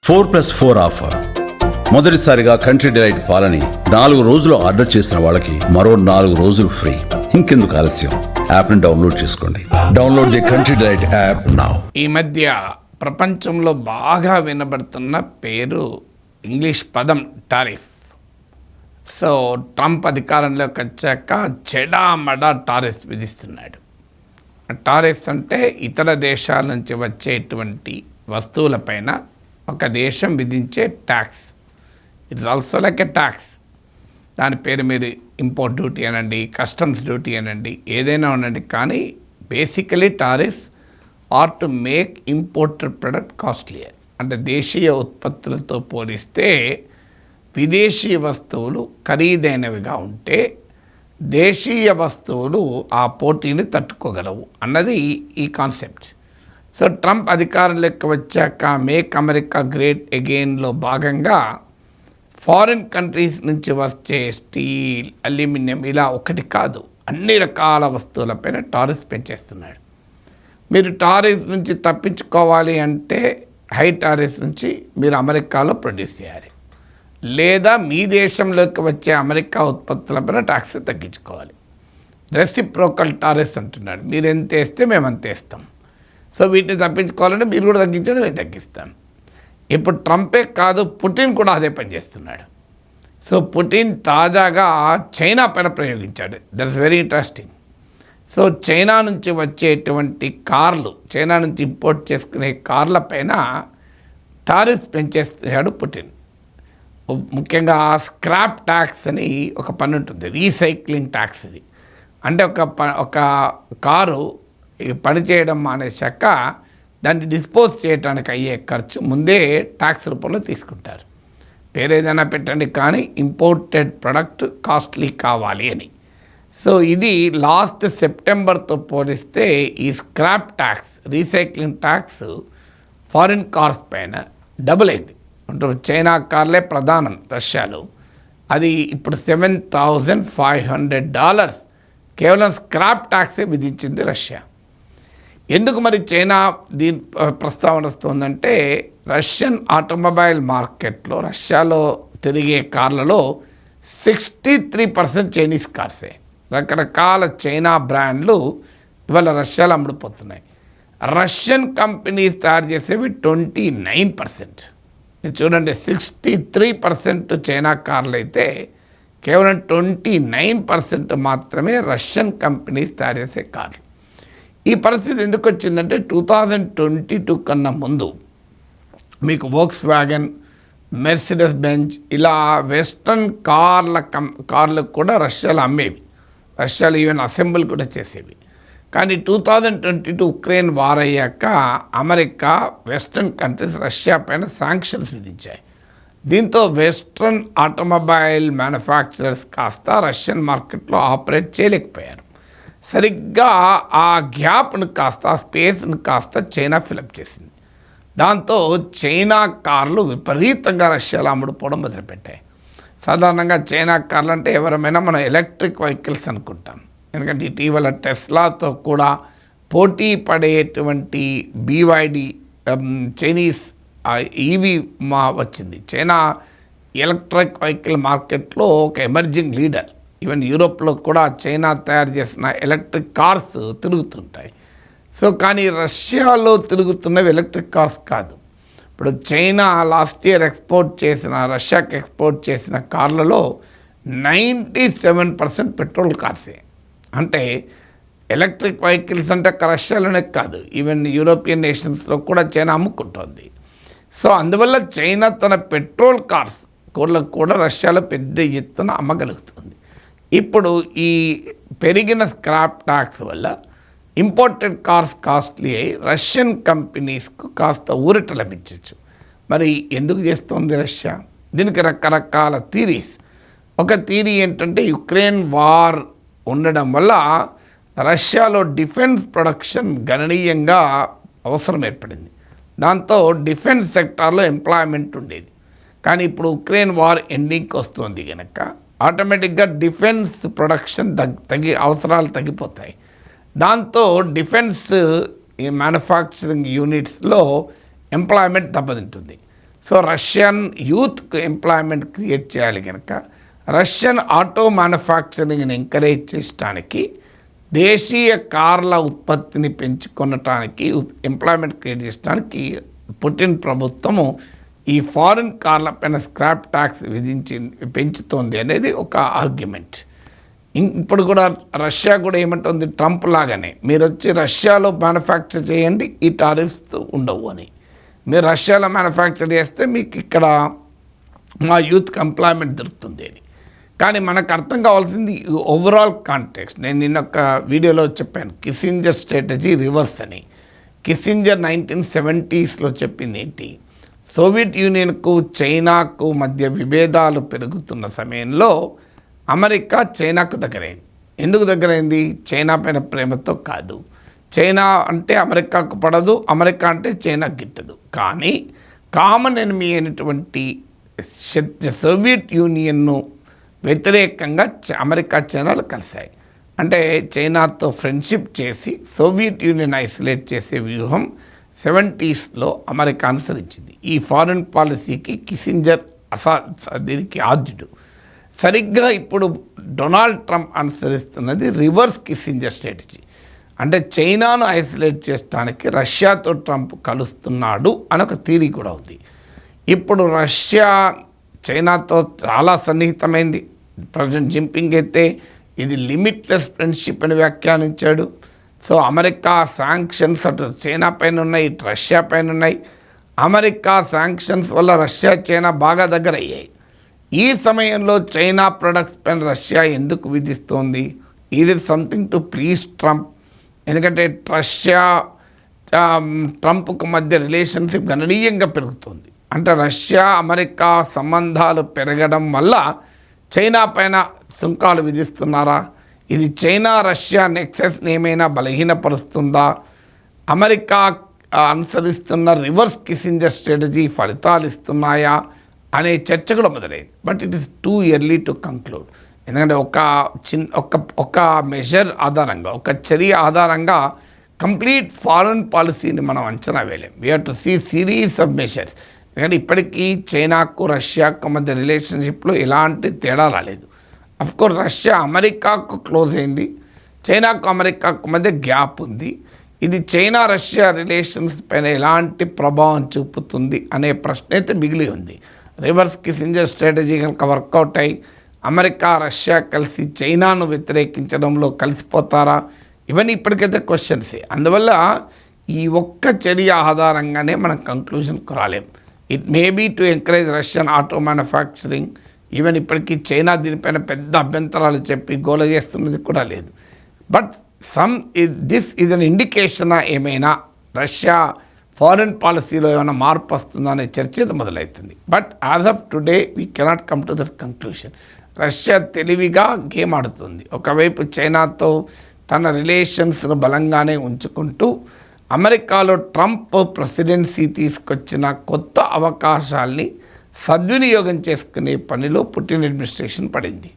4+4 offer. మొదటిసారిగా country delight పాలని 4 రోజులు ఆర్డర్ చేసిన వాళ్ళకి మరో 4 రోజులు ఫ్రీ. ఇంకెందుకు ఆలస్యం, యాప్ని డౌన్లోడ్ చేసుకోండి. Download the country delight app now. ఈ మధ్య ప్రపంచంలో బాగా వినబడుతున్న పేరు ఇంగ్లీష్ పదం టారిఫ్. సో ట్రంప్ అధికారంలోకి వచ్చాక చెడామడా టారిఫ్ విధిస్తున్నాడు. టారిఫ్స్ అంటే ఇతర దేశాల నుంచి వచ్చేటువంటి వస్తువులపైన ఒక దేశం విధించే tax. It's also like a tax. దాని పేరు మీరు ఇంపోర్ట్ డ్యూటీ అనండి, కస్టమ్స్ డ్యూటీ అనండి, ఏదైనా ఉండండి, కానీ basically tariff are to make imported product costlier. అంటే దేశీయ ఉత్పత్తులతో పోలిస్తే విదేశీ వస్తువులు ఖరీదైనవిగా ఉంటే దేశీయ వస్తువులు ఆ పోటీని తట్టుకోగలవు అన్నది ఈ కాన్సెప్ట్. సో ట్రంప్ అధికారంలోకి వచ్చాక మేక్ అమెరికా గ్రేట్ అగైన్లో భాగంగా ఫారిన్ కంట్రీస్ నుంచి వచ్చే స్టీల్, అల్యూమినియం ఇలా ఒకటి కాదు, అన్ని రకాల వస్తువులపైన టారిఫ్ పెంచేస్తున్నాడు. మీరు టారిఫ్ నుంచి తప్పించుకోవాలి అంటే హై టారిఫ్ నుంచి మీరు అమెరికాలో ప్రొడ్యూస్ చేయాలి, లేదా మీ దేశంలోకి వచ్చే అమెరికా ఉత్పత్తులపైన ట్యాక్స్ తగ్గించుకోవాలి. రెసిప్రోకల్ టారిఫ్ అంటున్నాడు. మీరు ఎంత వేస్తే మేము అంత వేస్తాం. సో వీటిని తప్పించుకోవాలంటే మీరు కూడా తగ్గించండి, మేము తగ్గిస్తాం. ఇప్పుడు ట్రంపే కాదు, పుటిన్ కూడా అదే పని చేస్తున్నాడు. సో పుటిన్ తాజాగా చైనా పైన ప్రయోగించాడు. That is very interesting. So China నుంచి వచ్చేటువంటి కార్లు, చైనా నుంచి ఇంపోర్ట్ చేసుకునే కార్ల పైన టారిఫ్ పెంచేస్తున్నాడు పుటిన్. ముఖ్యంగా స్క్రాప్ ట్యాక్స్ అని ఒక పన్ను ఉంటుంది, రీసైక్లింగ్ ట్యాక్స్. ఇది అంటే ఒక కారు పని చేయడం మానేశాక దాన్ని డిస్పోజ్ చేయడానికి అయ్యే ఖర్చు ముందే ట్యాక్స్ రూపంలో తీసుకుంటారు. పేరేదైనా పెట్టండి, కానీ ఇంపోర్టెడ్ ప్రొడక్ట్ కాస్ట్లీ కావాలి అని. సో ఇది లాస్ట్ సెప్టెంబర్తో పోలిస్తే ఈ scrap tax, recycling tax foreign cars పైన డబుల్ అయింది. అంటే చైనా కార్లే ప్రధానం రష్యాలో, అది ఇప్పుడు $7,500 కేవలం స్క్రాప్ ట్యాక్సే విధించింది రష్యా. ఎందుకు మరి చైనా దీని ప్రస్తావన వస్తుందంటే, రష్యన్ ఆటోమొబైల్ మార్కెట్లో రష్యాలో తిరిగే కార్లలో 63% చైనీస్ కార్సే. రకరకాల చైనా బ్రాండ్లు ఇవాళ రష్యాలో అమ్ముడుపోతున్నాయి. రష్యన్ కంపెనీస్ తయారు చేసేవి 29%. మీరు చూడండి, 63% చైనా కార్లు అయితే కేవలం 29% మాత్రమే రష్యన్ కంపెనీస్ తయారు చేసే కార్లు. ఈ పరిస్థితి ఎందుకు వచ్చిందంటే 2022 కన్నా ముందు మీకు వోక్స్ వ్యాగన్, మెర్సిడెస్ బెంజ్ ఇలా వెస్ట్రన్ కార్లకు కూడా రష్యాలో అమ్మేవి. రష్యాలో ఈవెన్ అసెంబుల్ కూడా చేసేవి. కానీ 2022 ఉక్రెయిన్ వార్ అయ్యాక అమెరికా, వెస్ట్రన్ కంట్రీస్ రష్యా పైన శాంక్షన్స్ విధించాయి. దీంతో వెస్ట్రన్ ఆటోమొబైల్ మ్యానుఫ్యాక్చరర్స్ కాస్త రష్యన్ మార్కెట్లో ఆపరేట్ చేయలేకపోయారు. సరిగ్గా ఆ గ్యాప్ను కాస్త, స్పేస్ను కాస్త చైనా ఫిలప్ చేసింది. దాంతో చైనా కార్లు విపరీతంగా రష్యాలో అమ్ముడుపోవడం మొదలుపెట్టాయి. సాధారణంగా చైనా కార్లు అంటే ఎవరైనా మనం ఎలక్ట్రిక్ వెహికల్స్ అనుకుంటాం. ఎందుకంటే ఇటీవల టెస్లాతో కూడా పోటీ పడేటువంటి BYD చైనీస్ ఈవీ వచ్చింది. చైనా ఎలక్ట్రిక్ వెహికల్ మార్కెట్లో ఒక ఎమర్జింగ్ లీడర్. ఈవెన్ యూరోప్లో కూడా చైనా తయారు చేసిన ఎలక్ట్రిక్ కార్స్ తిరుగుతుంటాయి. సో కానీ రష్యాలో తిరుగుతున్నవి ఎలక్ట్రిక్ కార్స్ కాదు. ఇప్పుడు చైనా లాస్ట్ ఇయర్ రష్యాకి ఎక్స్పోర్ట్ చేసిన కార్లలో 97% పెట్రోల్ కార్సే. అంటే ఎలక్ట్రిక్ వెహికల్స్ అంటే రష్యాలోనే కాదు, ఈవెన్ యూరోపియన్ నేషన్స్లో కూడా చైనా అమ్ముకుంటోంది. సో అందువల్ల చైనా తన పెట్రోల్ కార్స్ కూడా రష్యాలో పెద్ద ఎత్తున అమ్మగలుగుతుంది. ఇప్పుడు ఈ పెరిగిన స్క్రాప్ ట్యాక్స్ వల్ల ఇంపోర్టెడ్ కార్స్ కాస్ట్లీ అయ్యి రష్యన్ కంపెనీస్కు కాస్త ఊరట లభించవచ్చు. మరి ఎందుకు చేస్తుంది రష్యా? దీనికి రకరకాల థీరీస్. ఒక థీరీ ఏంటంటే, యుక్రెయిన్ వార్ ఉండడం వల్ల రష్యాలో డిఫెన్స్ ప్రొడక్షన్ గణనీయంగా అవసరం ఏర్పడింది. దాంతో డిఫెన్స్ సెక్టార్లో ఎంప్లాయ్మెంట్ ఉండేది. కానీ ఇప్పుడు ఉక్రెయిన్ వార్ ఎండింగ్కి వస్తుంది కనుక ఆటోమేటిక్గా డిఫెన్స్ ప్రొడక్షన్ అవసరాలు తగ్గిపోతాయి. దాంతో డిఫెన్స్ మ్యానుఫ్యాక్చరింగ్ యూనిట్స్లో ఎంప్లాయ్మెంట్ దెబ్బతింటుంది. సో రష్యన్ యూత్కి ఎంప్లాయ్మెంట్ క్రియేట్ చేయాలి కనుక రష్యన్ ఆటో మ్యానుఫ్యాక్చరింగ్ని ఎంకరేజ్ చేయడానికి, దేశీయ కార్ల ఉత్పత్తిని పెంచుకొనటానికి, ఎంప్లాయ్మెంట్ క్రియేట్ చేయడానికి పుటిన్ ప్రభుత్వము ఈ ఫారిన్ కార్ల పైన స్క్రాప్ ట్యాక్స్ పెంచుతోంది అనేది ఒక ఆర్గ్యుమెంట్. ఇప్పుడు కూడా రష్యా కూడా ఏమంటుంది, ట్రంప్ లాగానే మీరు వచ్చి రష్యాలో మ్యానుఫ్యాక్చర్ చేయండి, ఈ టారిఫ్స్ ఉండవు అని. మీరు రష్యాలో మ్యానుఫ్యాక్చర్ చేస్తే మీకు ఇక్కడ మా యూత్కి ఎంప్లాయ్మెంట్ దొరుకుతుంది అని. కానీ మనకు అర్థం కావాల్సింది ఓవరాల్ కాంటెక్స్ట్. నేను నిన్న ఒక వీడియోలో చెప్పాను, కిస్సింజర్ స్ట్రాటజీ రివర్స్ అని. కిస్సింజర్ 1970s చెప్పింది ఏంటి, సోవియట్ యూనియన్కు చైనాకు మధ్య విభేదాలు పెరుగుతున్న సమయంలో అమెరికా చైనాకు దగ్గరైంది. ఎందుకు దగ్గరైంది? చైనా పైన ప్రేమతో కాదు. చైనా అంటే అమెరికాకు పడదు, అమెరికా అంటే చైనాకు గిట్టదు. కానీ కామన్ ఎనిమీ అయినటువంటి సోవియట్ యూనియన్ను వ్యతిరేకంగా అమెరికా చైనాలు కలిశాయి. అంటే చైనాతో ఫ్రెండ్షిప్ చేసి సోవియట్ యూనియన్ ఐసోలేట్ చేసే వ్యూహం 70s అమెరికా అనుసరించింది. ఈ ఫారిన్ పాలసీకి కిస్సింజర్ దీనికి ఆద్యుడు. సరిగ్గా ఇప్పుడు డొనాల్డ్ ట్రంప్ అనుసరిస్తున్నది రివర్స్ కిస్సింజర్ స్ట్రాటజీ. అంటే చైనాను ఐసోలేట్ చేయడానికి రష్యాతో ట్రంప్ కలుస్తున్నాడు అని ఒక థియరీ కూడా ఉంది. ఇప్పుడు రష్యా చైనాతో చాలా సన్నిహితమైంది. ప్రెసిడెంట్ జిన్పింగ్ అయితే ఇది లిమిట్లెస్ ఫ్రెండ్షిప్ అని వ్యాఖ్యానించాడు. సో అమెరికా శాంక్షన్స్ అటు చైనా పైన ఉన్నాయి, ఇటు రష్యా పైన ఉన్నాయి. అమెరికా శాంక్షన్స్ వల్ల రష్యా చైనా బాగా దగ్గర అయ్యాయి. ఈ సమయంలో చైనా ప్రొడక్ట్స్ పైన రష్యా ఎందుకు విధిస్తోంది? ఇది సంథింగ్ టు ప్లీజ్ ట్రంప్. ఎందుకంటే రష్యా ట్రంప్కు మధ్య రిలేషన్షిప్ గణనీయంగా పెరుగుతుంది. అంటే రష్యా అమెరికా సంబంధాలు పెరగడం వల్ల చైనా పైన సుంకాలు విధిస్తున్నారా? ఇది చైనా రష్యా నెక్సెస్ని ఏమైనా బలహీనపరుస్తుందా? అమెరికా అనుసరిస్తున్న రివర్స్ కిస్సింజర్ స్ట్రాటజీ ఫలితాలు ఇస్తున్నాయా అనే చర్చ కూడా మొదలైంది. But it is too early to conclude. ఎందుకంటే ఒక మెజర్ ఆధారంగా, ఒక చర్య ఆధారంగా కంప్లీట్ ఫారెన్ పాలసీని మనం అంచనా వేయలేం. We have to see series of measures. ఎందుకంటే ఇప్పటికీ చైనాకు రష్యాకు మధ్య రిలేషన్షిప్లో ఎలాంటి తేడా రాలేదు. అఫ్కోర్స్ రష్యా అమెరికాకు క్లోజ్ అయింది, చైనాకు అమెరికాకు మధ్య గ్యాప్ ఉంది. ఇది చైనా రష్యా రిలేషన్స్ పైన ఎలాంటి ప్రభావం చూపుతుంది అనే ప్రశ్న అయితే మిగిలి ఉంది. రివర్స్ కిస్సింజర్ స్ట్రాటజీ కనుక వర్కౌట్ అయ్యి అమెరికా రష్యా కలిసి చైనాను వ్యతిరేకించడంలో కలిసిపోతారా? ఇవన్నీ ఇప్పటికైతే క్వశ్చన్సే. అందువల్ల ఈ ఒక్క చర్య ఆధారంగానే మనం కంక్లూజన్కు రాలేం. It may be to encourage Russian auto manufacturing. Even ఇప్పటికీ చైనా దీనిపైన పెద్ద అభ్యంతరాలు చెప్పి గోల చేస్తున్నది కూడా లేదు. బట్ దిస్ ఈజ్ అన్ ఇండికేషనా ఏమైనా రష్యా ఫారెన్ పాలసీలో ఏమైనా మార్పు వస్తుందా అనే చర్చ మొదలవుతుంది. But as of today we cannot come to that conclusion. Russia తెలివిగా గేమ్ ఆడుతుంది. ఒకవైపు చైనాతో తన రిలేషన్స్ను బలంగానే ఉంచుకుంటూ అమెరికాలో ట్రంప్ ప్రెసిడెన్సీ తీసుకొచ్చిన కొత్త అవకాశాల్ని సద్వినియోగం చేసుకునే పనిలో పుటిన్ అడ్మినిస్ట్రేషన్ పడింది.